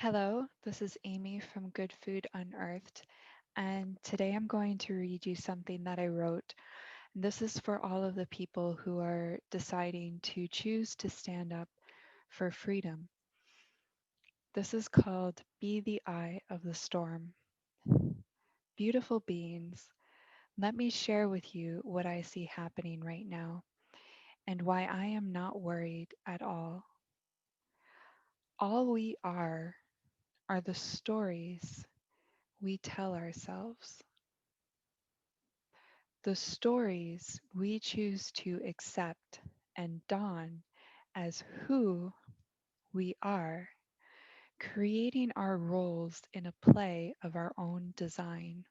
Hello, this is Amy from Good Food Unearthed, and today I'm going to read you something that I wrote. This is for all of the people who are deciding to choose to stand up for freedom. This is called Be the Eye of the Storm. Beautiful beings, let me share with you what I see happening right now and why I am not worried at all. All we are the stories we tell ourselves. The stories we choose to accept and don as who we are, creating our roles in a play of our own design.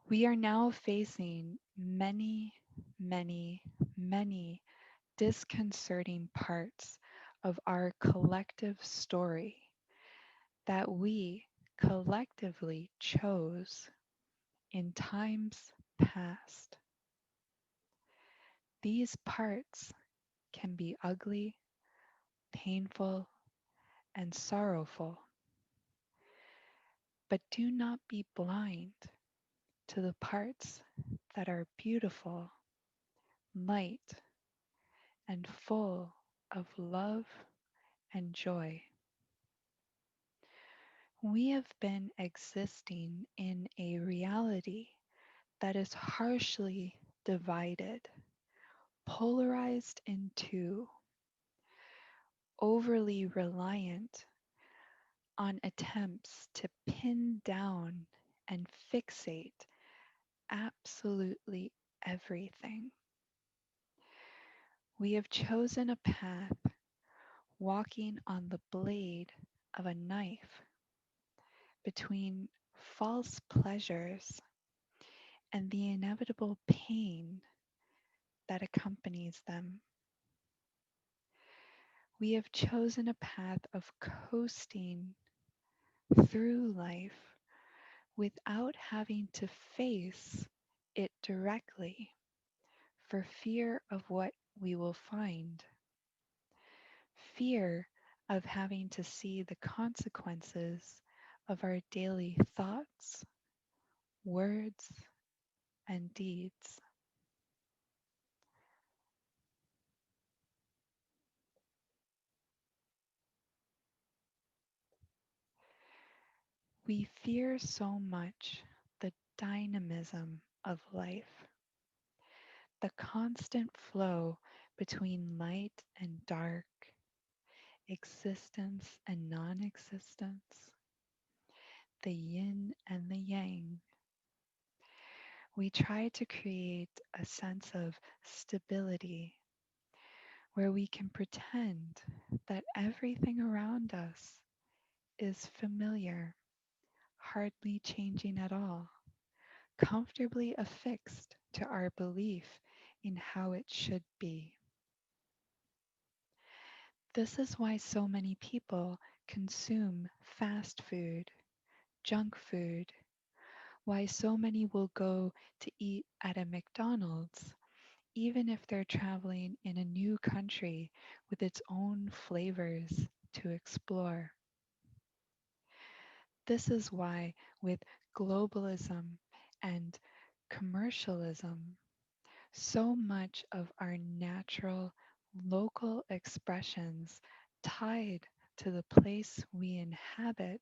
We are now facing many disconcerting parts of our collective story that we collectively chose in times past. These parts can be ugly, painful, and sorrowful, but do not be blind to the parts that are beautiful, light, and full of love and joy. We have been existing in a reality that is harshly divided, polarized in two, overly reliant on attempts to pin down and fixate absolutely everything. We have chosen a path walking on the blade of a knife between false pleasures and the inevitable pain that accompanies them. We have chosen a path of coasting through life without having to face it directly for fear of what we will find, fear of having to see the consequences of our daily thoughts, words, and deeds. We fear so much the dynamism of life, the constant flow between light and dark, existence and non existence, the yin and the yang. We try to create a sense of stability where we can pretend that everything around us is familiar, hardly changing at all, comfortably affixed to our belief in how it should be. This is why so many people consume fast food, junk food, why so many will go to eat at a McDonald's, even if they're traveling in a new country with its own flavors to explore. This is why, with globalism and commercialism, so much of our natural local expressions tied to the place we inhabit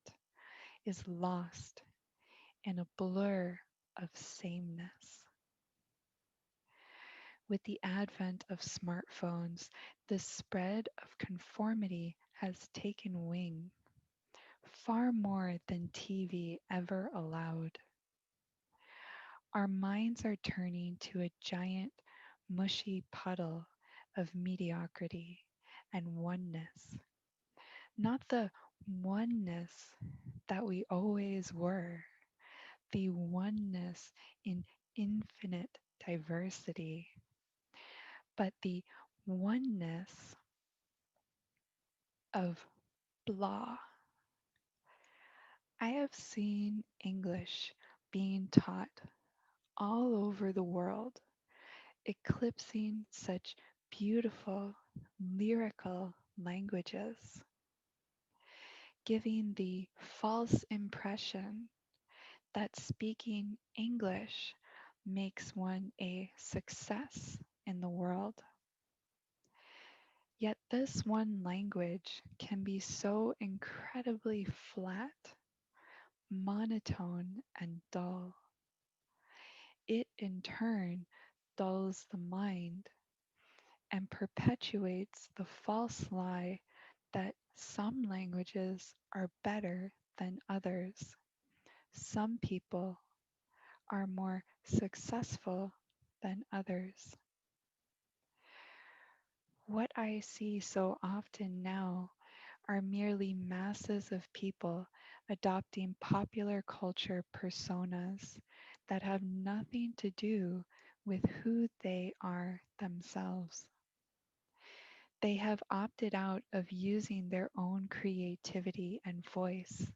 is lost in a blur of sameness. With the advent of smartphones, the spread of conformity has taken wing, far more than TV ever allowed. Our minds are turning to a giant, mushy puddle of mediocrity and oneness, not the oneness that we always were, the oneness in infinite diversity, but the oneness of blah. I have seen English being taught all over the world, eclipsing such beautiful lyrical languages. giving the false impression that speaking English makes one a success in the world. Yet this one language can be so incredibly flat, monotone, and dull. It in turn dulls the mind and perpetuates the false lie that some languages are better than others. Some people are more successful than others. What I see so often now are merely masses of people adopting popular culture personas that have nothing to do with who they are themselves. They have opted out of using their own creativity and voice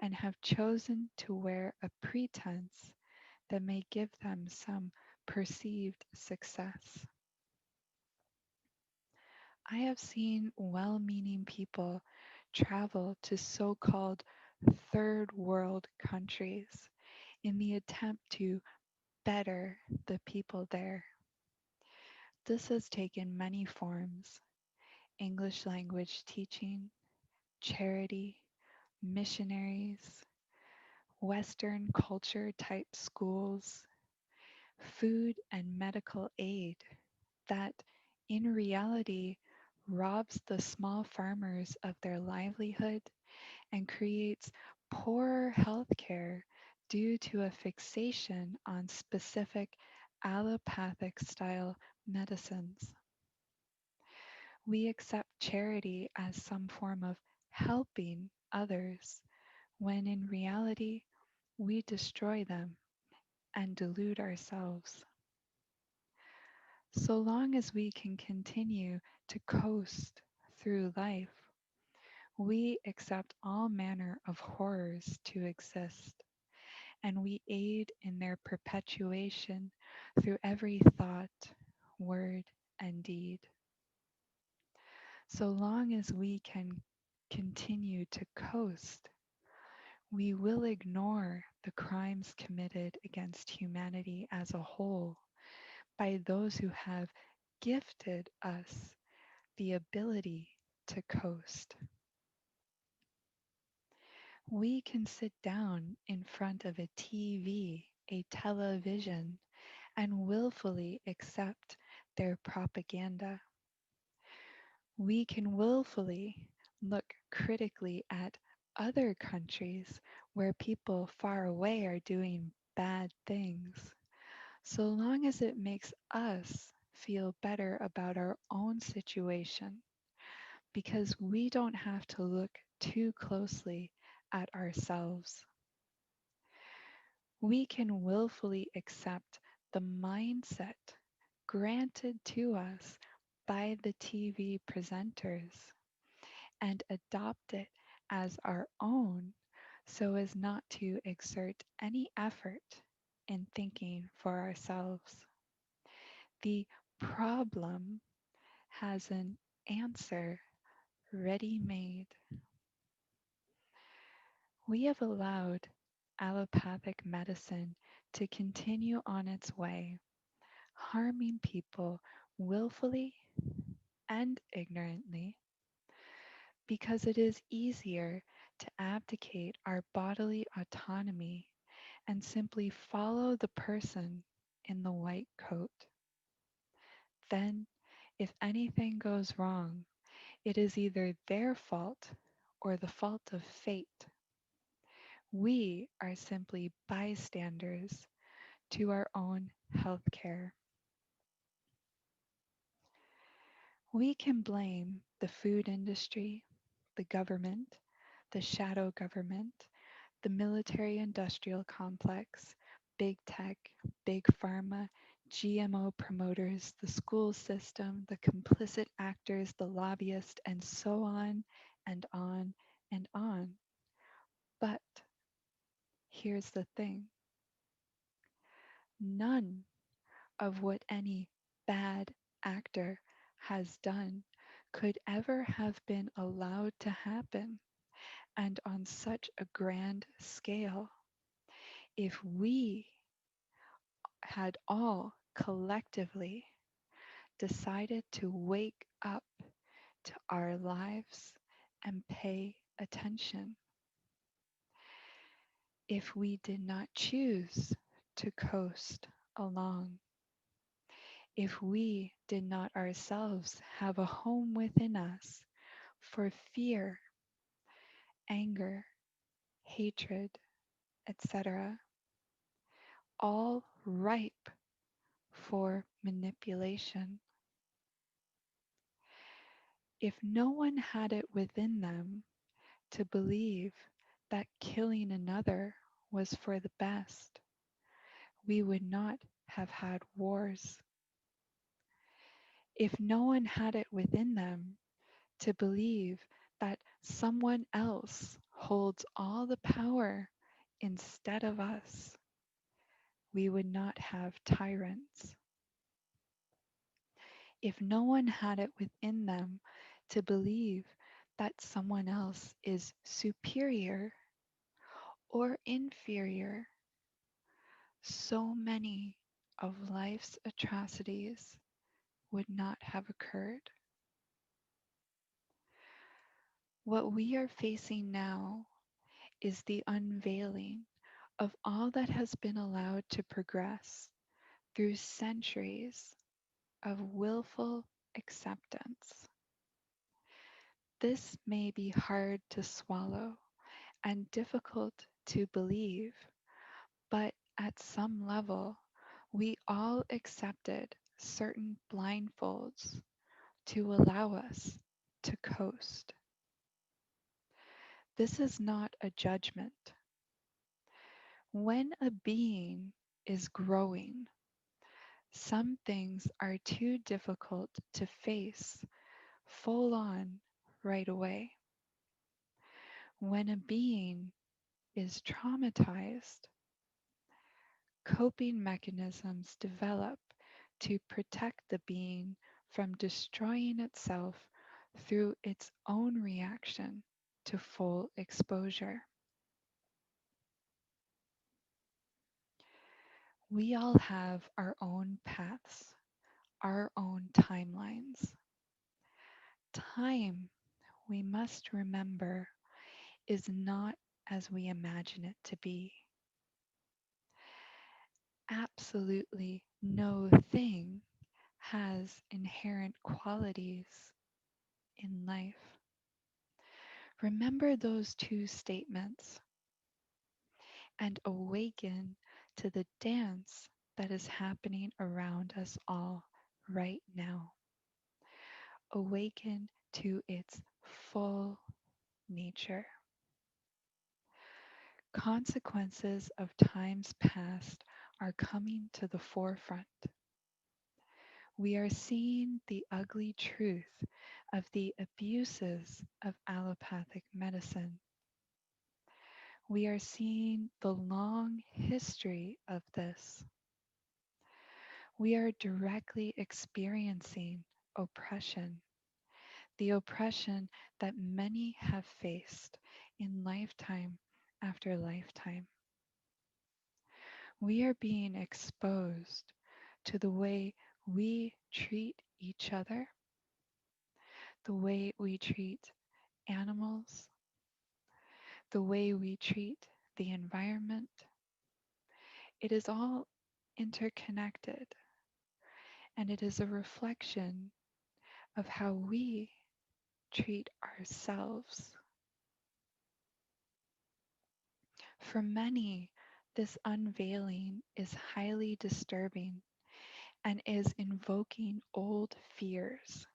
and have chosen to wear a pretense that may give them some perceived success. I have seen well meaning people travel to so called third world countries in the attempt to better the people there. This has taken many forms: English language teaching, charity, missionaries, Western culture type schools, food and medical aid that in reality robs the small farmers of their livelihood and creates poorer healthcare due to a fixation on specific allopathic style medicines. We accept charity as some form of helping others when in reality we destroy them and delude ourselves. So long as we can continue to coast through life, we accept all manner of horrors to exist, and we aid in their perpetuation through every thought, word, and deed. So long as we can continue to coast, we will ignore the crimes committed against humanity as a whole by those who have gifted us the ability to coast. We can sit down in front of a TV, a television, and willfully accept their propaganda. We can willfully look critically at other countries where people far away are doing bad things, so long as it makes us feel better about our own situation, because we don't have to look too closely at ourselves. We can willfully accept the mindset granted to us by the TV presenters and adopt it as our own so as not to exert any effort in thinking for ourselves. The problem has an answer ready made. We have allowed allopathic medicine to continue on its way, harming people willfully and ignorantly, because it is easier to abdicate our bodily autonomy and simply follow the person in the white coat. Then, if anything goes wrong, it is either their fault or the fault of fate. We are simply bystanders to our own healthcare. We can blame the food industry, the government, the shadow government, the military industrial complex, big tech, big pharma, GMO promoters, the school system, the complicit actors, the lobbyists, and so on and on and on. But here's the thing: none of what any bad actor has done could ever have been allowed to happen and on such a grand scale. If we had all collectively decided to wake up to our lives and pay attention, if we did not choose to coast along, if we did not ourselves have a home within us for fear, anger, hatred, etc., all ripe for manipulation. If no one had it within them to believe that killing another was for the best, we would not have had wars. If no one had it within them to believe that someone else holds all the power instead of us, we would not have tyrants. If no one had it within them to believe that someone else is superior or inferior, so many of life's atrocities would not have occurred. What we are facing now is the unveiling of all that has been allowed to progress through centuries of willful acceptance. This may be hard to swallow and difficult to believe, but at some level, we all accepted certain blindfolds to allow us to coast. This is not a judgment. When a being is growing, some things are too difficult to face full on right away. When a being is traumatized, coping mechanisms develop to protect the being from destroying itself through its own reaction to full exposure. We all have our own paths, our own timelines. Time, we must remember, is not as we imagine it to be. Absolutely no thing has inherent qualities in life. Remember those two statements and awaken to the dance that is happening around us all right now. Awaken to its full nature. Consequences of times past are coming to the forefront. We are seeing the ugly truth of the abuses of allopathic medicine. We are seeing the long history of this. We are directly experiencing oppression, the oppression that many have faced in lifetime after lifetime. We are being exposed to the way we treat each other, the way we treat animals, the way we treat the environment. It is all interconnected, and it is a reflection of how we treat ourselves. For many, this unveiling is highly disturbing and is invoking old fears.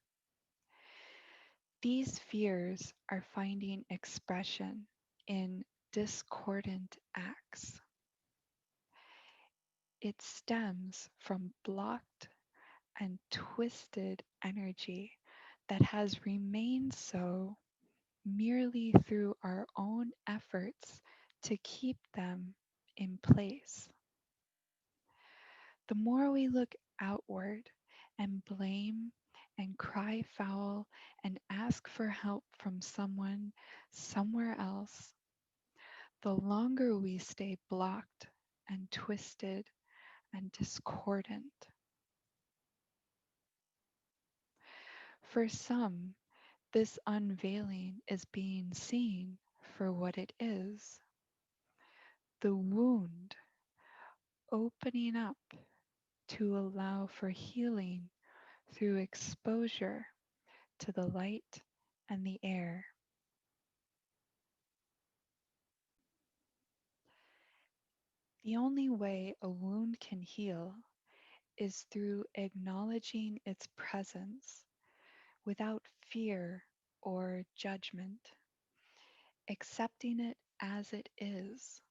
These fears are finding expression in discordant acts. It stems from blocked and twisted energy that has remained so merely through our own efforts to keep them in place. The more we look outward and blame and cry foul and ask for help from someone somewhere else, the longer we stay blocked and twisted and discordant. For some, this unveiling is being seen for what it is, the wound opening up to allow for healing through exposure to the light and the air. The only way a wound can heal is through acknowledging its presence without fear or judgment, accepting it as it is,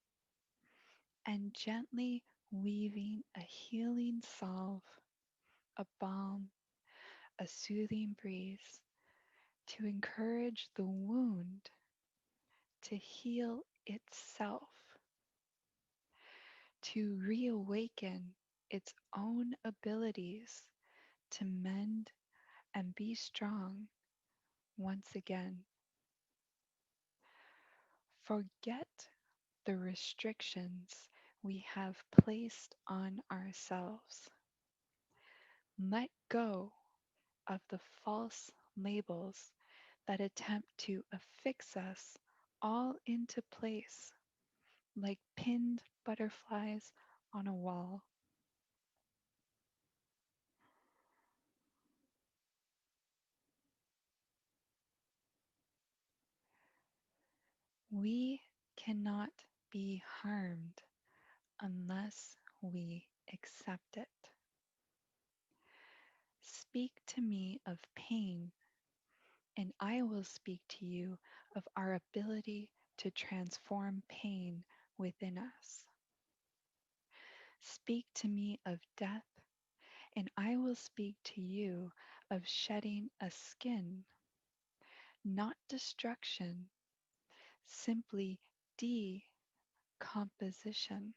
and gently weaving a healing salve, a balm, a soothing breeze to encourage the wound to heal itself, to reawaken its own abilities to mend and be strong once again. Forget the restrictions we have placed on ourselves. Let go of the false labels that attempt to affix us all into place like pinned butterflies on a wall. We cannot be harmed unless we accept it. Speak to me of pain, and I will speak to you of our ability to transform pain within us. Speak to me of death, and I will speak to you of shedding a skin, not destruction, simply decomposition,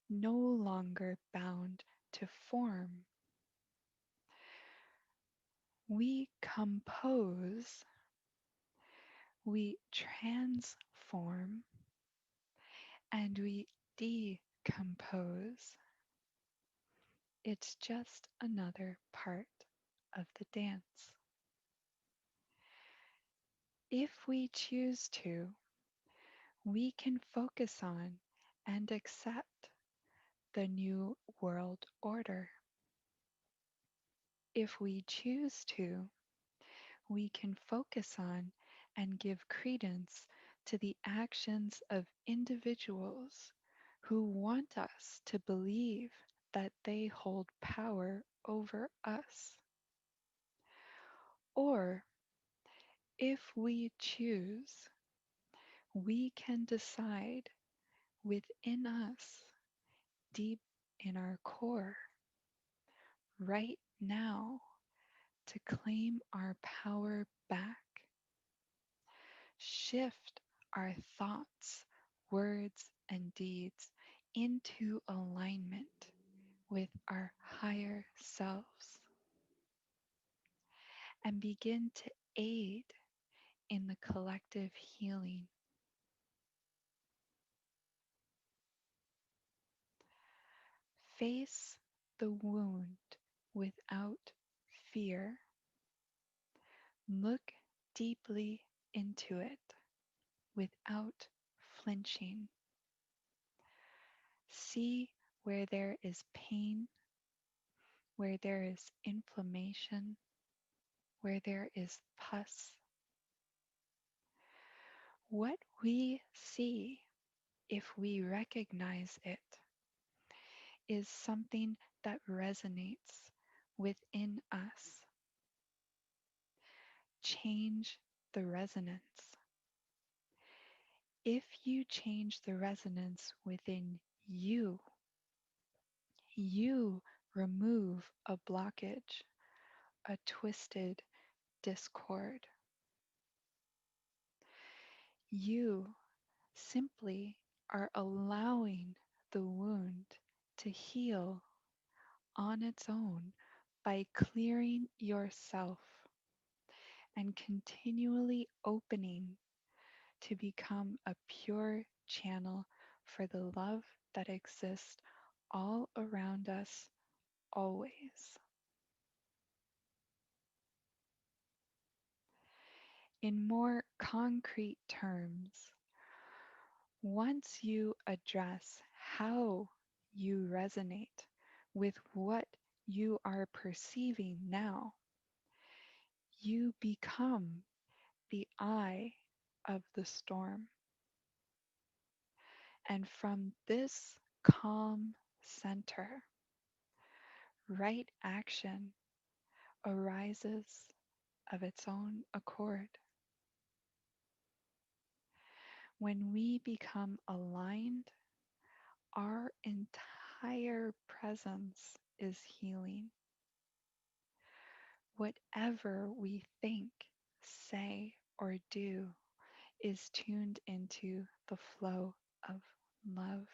no longer bound to form. We compose, we transform, and we decompose. It's just another part of the dance. If we choose to, we can focus on and accept the new world order. If we choose to, we can focus on and give credence to the actions of individuals who want us to believe that they hold power over us. Or, if we choose, we can decide within us, deep in our core, right now, to claim our power back, shift our thoughts, words, and deeds into alignment with our higher selves, and begin to aid in the collective healing. Face the wound without fear. Look deeply into it without flinching. See where there is pain, where there is inflammation, where there is pus. What we see, if we recognize it, is something that resonates within us. Change the resonance. If you change the resonance within you, you remove a blockage, a twisted discord. You simply are allowing the wound to heal on its own by clearing yourself and continually opening to become a pure channel for the love that exists all around us always. In more concrete terms, once you address how you resonate with what you are perceiving now, you become the eye of the storm. And from this calm center, right action arises of its own accord. When we become aligned, our entire presence is healing. Whatever we think, say, or do is tuned into the flow of love.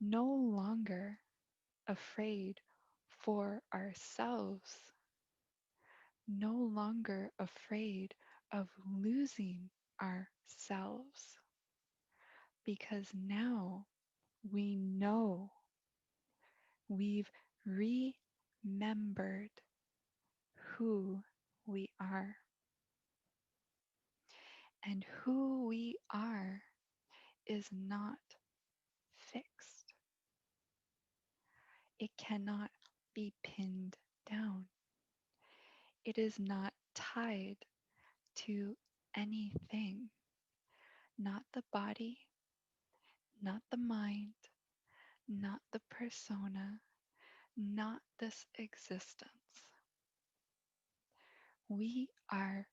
No longer afraid for ourselves, no longer afraid of losing ourselves, because now we know we've remembered who we are. And who we are is not fixed. It cannot be pinned down. It is not tied to anything, not the body, not the mind, not the persona, not this existence. We are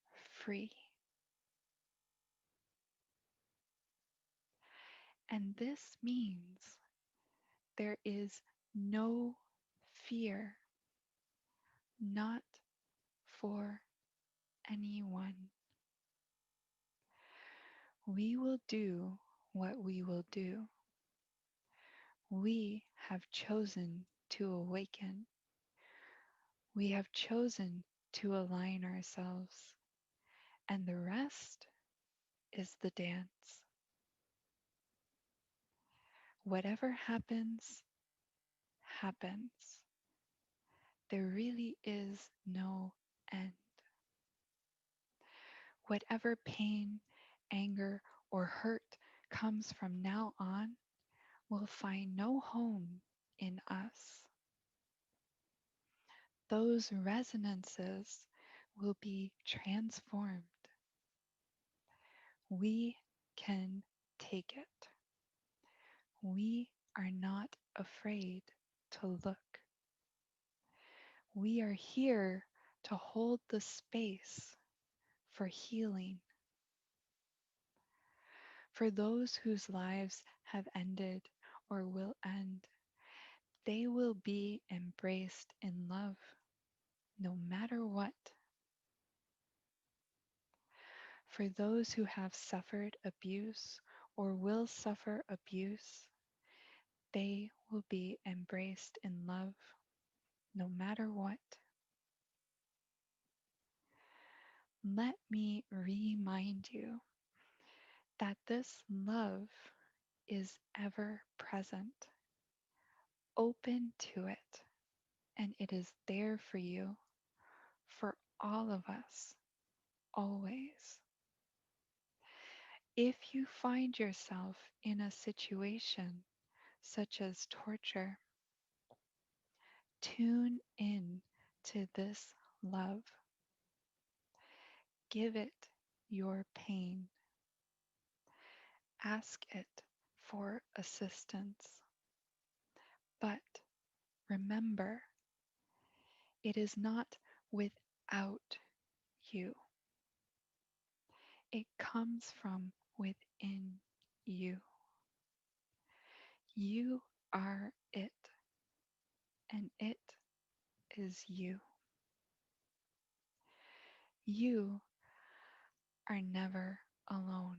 free. And this means there is no fear, not for anyone. We will do what we will do. We have chosen to awaken. We have chosen to align ourselves, and the rest is the dance. Whatever happens, happens. There really is no end. Whatever pain, anger, or hurt comes from now on will find no home in us. Those resonances will be transformed. We can take it. We are not afraid to look. We are here to hold the space for healing. For those whose lives have ended or will end, they will be embraced in love no matter what. For those who have suffered abuse or will suffer abuse, they will be embraced in love no matter what. Let me remind you that this love is ever present. Open to it, and it is there for you, for all of us, always. If you find yourself in a situation such as torture, tune in to this love. Give it your pain. Ask it for assistance. But remember, it is not without you. It comes from within you. You are it, and it is you. You are never alone.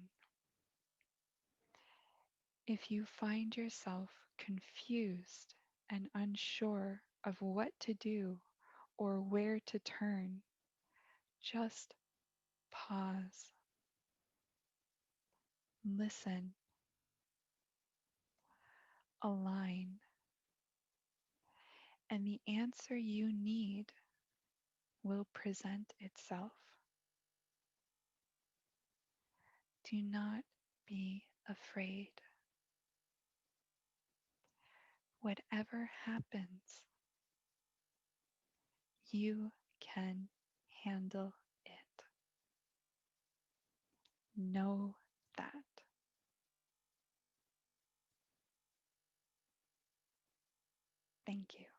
If you find yourself confused and unsure of what to do or where to turn, just pause, listen, align, and the answer you need will present itself. Do not be afraid. Whatever happens, you can handle it. Know that. Thank you.